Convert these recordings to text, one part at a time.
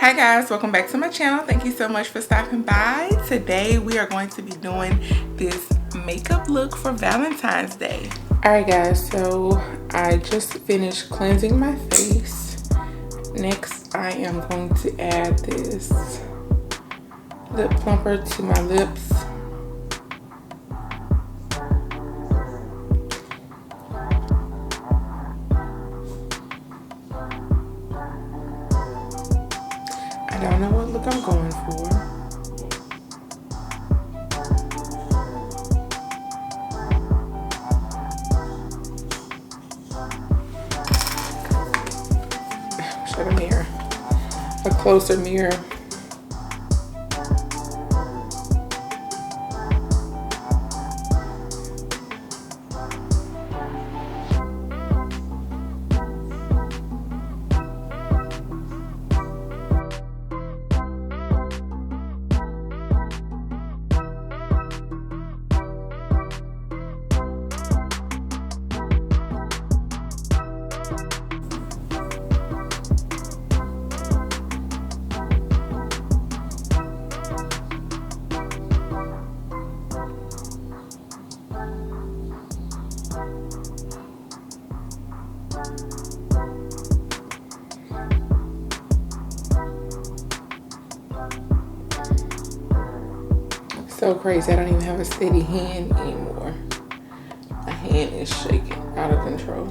Hi guys, welcome back to my channel. Thank you so much for stopping by. Today we are going to be doing this makeup look for Valentine's Day. Alright guys, so I just finished cleansing my face. Next I am going to add this lip plumper to my lips. I don't know what look I'm going for. Show a mirror, a closer mirror. So crazy, I don't even have a steady hand anymore. My hand is shaking out of control.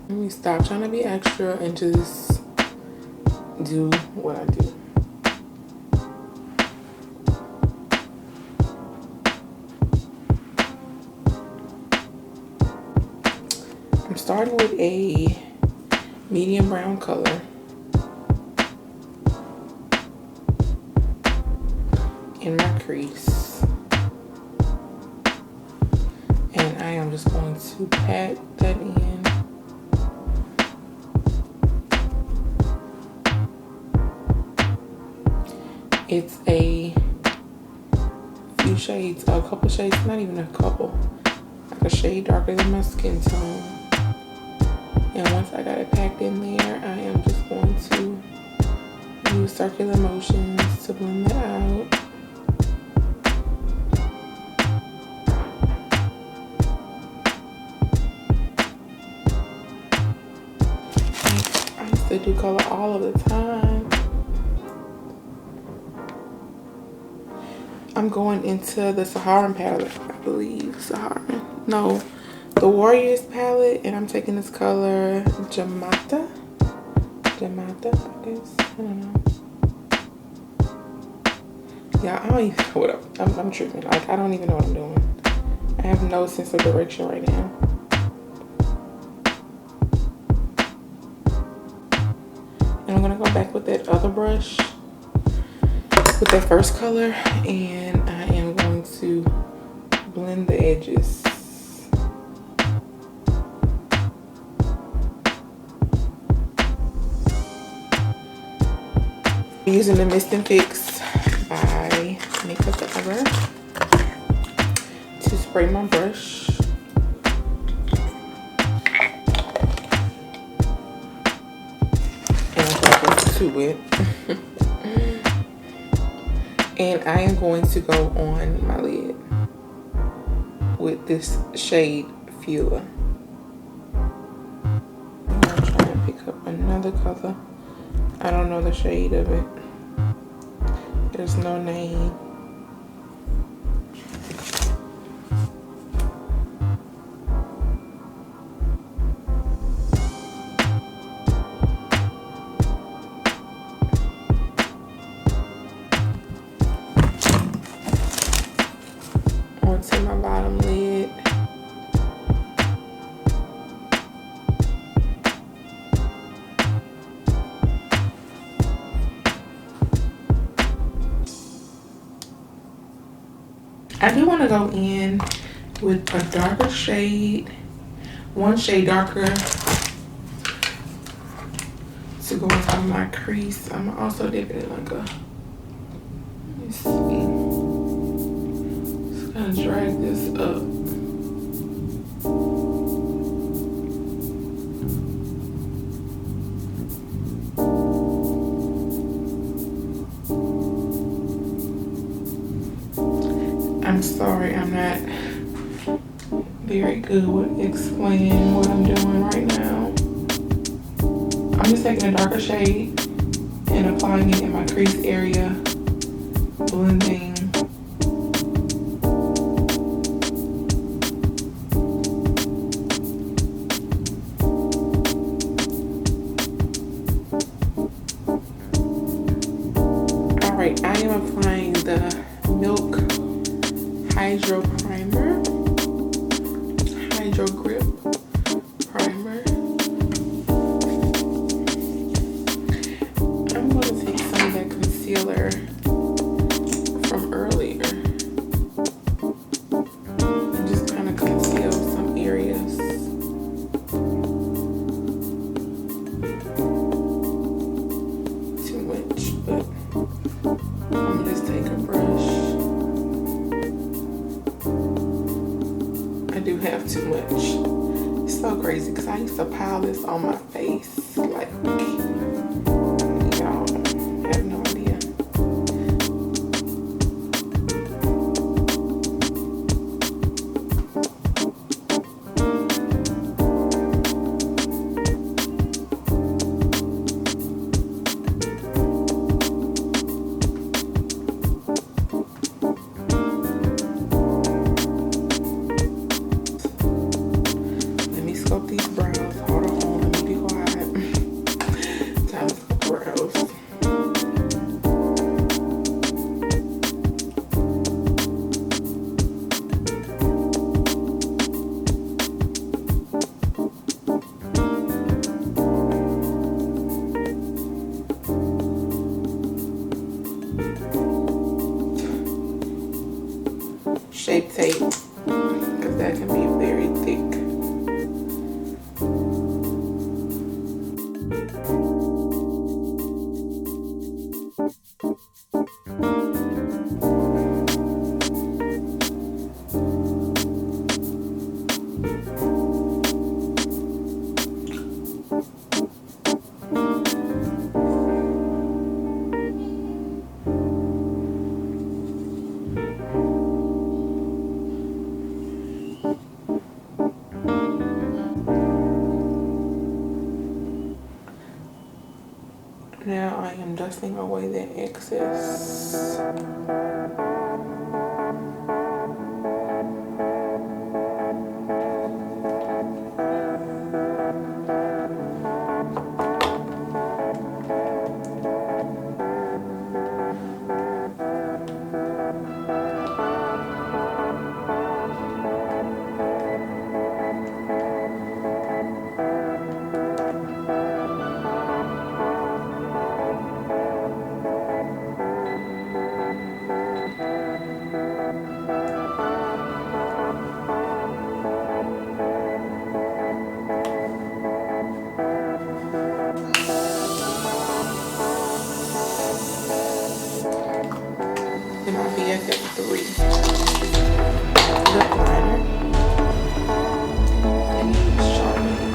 Let me stop trying to be extra and just do what I do. I'm starting with a medium brown color. In my crease. And I am just going to pat that in. It's a few shades, a couple shades, not even a couple. Like a shade darker than my skin tone. And once I got it packed in there, I am just going to use circular motions to blend that out. I used to do color all of the time. I'm going into the Saharan palette, I believe. Saharan. No. The Warriors palette, and I'm taking this color Jamata, I guess. I don't know. Yeah, I don't even know what I'm tripping. Like, I don't even know what I'm doing. I have no sense of direction right now. And I'm gonna go back with that other brush, with that first color, and I am going to blend the edges. Using the Mist and Fix by Makeup Forever to spray my brush. And it's too wet. And I am going to go on my lid with this shade Fula. I'm gonna try and pick up another color. I don't know the shade of it. There's no name. Onto my bottom lid. I do want to go in with a darker shade, one shade darker, to to go on my crease. I'm also dipping it like a, let's see. Just gonna drag this up. I'm sorry, I'm not very good with explaining what I'm doing right now. I'm just taking a darker shade and applying it in my crease area, blending. All right, I am applying the Milk Hydro Primer, Hydro Grip Primer. I'm going to take some of that concealer from earlier and just kind of conceal some areas. Too much, but I'm going to just take a brush. I do have too much. It's so crazy because I used to pile this on my face like, y'all have no idea. These brows, hold on, let me be quiet. Time to sculpt brows. Shape tape, because that can be very thick. Now I am dusting away the excess. And I'll be at that 3. Lip liner. And sharpening.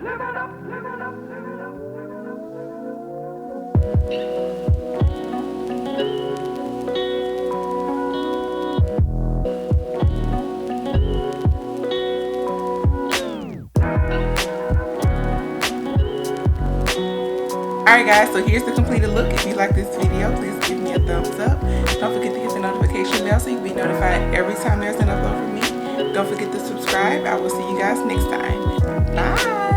Alright guys, so here's the completed look. If you like this video, please give me a thumbs up. Don't forget to hit the notification bell so you can be notified every time there's an upload from me. Don't forget to subscribe. I will see you guys next time. Bye!